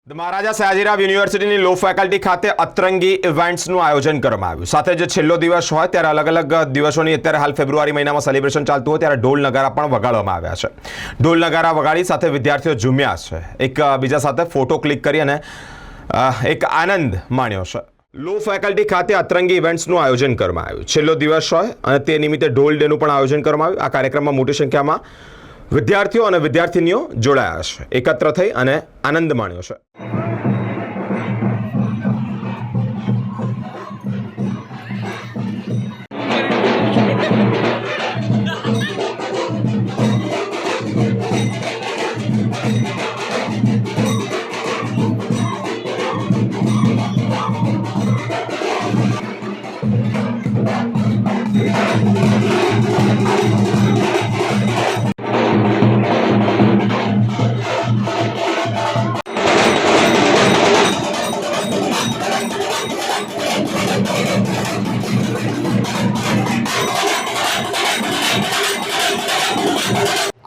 મહારાજા સયાજીરાવ યુનિવર્સિટીની લો ફેકલ્ટી ખાતે અતરંગી ઇવેન્ટ્સનું આયોજન કરવામાં આવ્યું। સાથે જે છેલ્લો દિવસ હોય ત્યારે અલગ અલગ દિવસોની અત્યારે હાલ ફેબ્રુઆરી મહિનામાં સેલિબ્રેશન ચાલતું હોય ત્યારે ઢોલ નગારા પણ વગાડવામાં આવ્યા છે। ઢોલ નગારા વગાડી સાથે વિદ્યાર્થીઓ ઝૂમ્યા છે, એક બીજા સાથે ફોટો ક્લિક કરી અને એક આનંદ માણ્યો છે। લો ફેકલ્ટી ખાતે અતરંગી ઇવેન્ટ્સનું આયોજન કરવામાં આવ્યું। છેલ્લો દિવસ હોય અને તે નિમિત્તે ઢોલ ડેનું પણ આયોજન કરવામાં આવ્યું। આ કાર્યક્રમમાં મોટી સંખ્યામાં વિદ્યાર્થીઓ અને વિદ્યાર્થીનીઓ જોડાયા છે, એકત્ર થઈ અને આનંદ માણ્યો છે।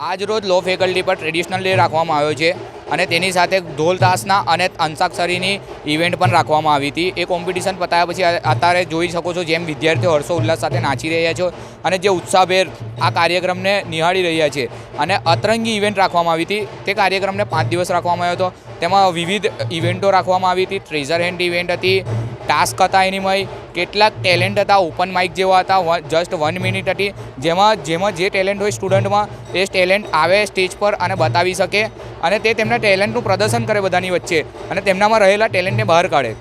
આજ રોજ લો ફેકલ્ટી પર ટ્રેડિશનલ ડે રાખવામાં આવ્યો છે અને તેની સાથે ઢોલ તાશના અને અંતાક્ષરીની ઇવેન્ટ પણ રાખવામાં આવી હતી। એ કોમ્પિટિશન પતાવ્યા પછી અત્યારે જોઈ શકો છો જેમ વિદ્યાર્થીઓ હર્ષો ઉલ્લાસ સાથે નાચી રહ્યા છે અને જે ઉત્સાહભેર આ કાર્યક્રમને નિહાળી રહ્યા છે। અને અતરંગી ઇવેન્ટ રાખવામાં આવી હતી। તે કાર્યક્રમને 5 દિવસ રાખવામાં આવ્યો હતો। તેમાં વિવિધ ઇવેન્ટો રાખવામાં આવી હતી। ટ્રેઝર હન્ટ ઇવેન્ટ હતી, ટાસ્ક હતા એનીમય, કેટલાક ટેલેન્ટ હતા, ઓપન માઇક જેવા હતા, જસ્ટ 1 મિનિટ હતી જેમાં જે ટેલેન્ટ હોય સ્ટુડન્ટમાં એ ટેલેન્ટ આવે સ્ટેજ પર અને બતાવી શકે અને તે તેમના ટેલેન્ટનું પ્રદર્શન કરે બધાની વચ્ચે અને તેમનામાં રહેલા ટેલેન્ટને બહાર કાઢે।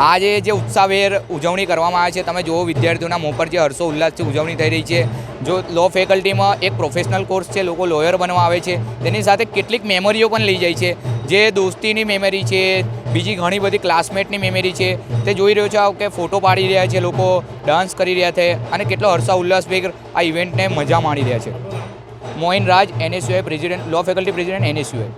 આજે જે ઉત્સાહભેર ઉજવણી કરવામાં આવે છે, તમે જુઓ વિદ્યાર્થીઓના મોં પર જે હર્ષો ઉલ્લાસથી ઉજવણી થઈ રહી છે। જો લો ફેકલ્ટીમાં એક પ્રોફેશનલ કોર્સ છે, લોકો લોયર બનવા આવે છે, તેની સાથે કેટલીક મેમરીઓ પણ લઈ જાય છે, જે દોસ્તીની મેમરી છે, બીજી ઘણી બધી ક્લાસમેટની મેમરી છે, તે જોઈ રહ્યો છો કે ફોટો પાડી રહ્યા છે, લોકો ડાન્સ કરી રહ્યા છે અને કેટલો હર્ષા ઉલ્લાસભેર આ ઇવેન્ટને મજા માણી રહ્યા છે। મોઇન રાજ, NSUI પ્રેસિડેન્ટ, લો ફેકલ્ટી પ્રેસિડેન્ટ, NSUI।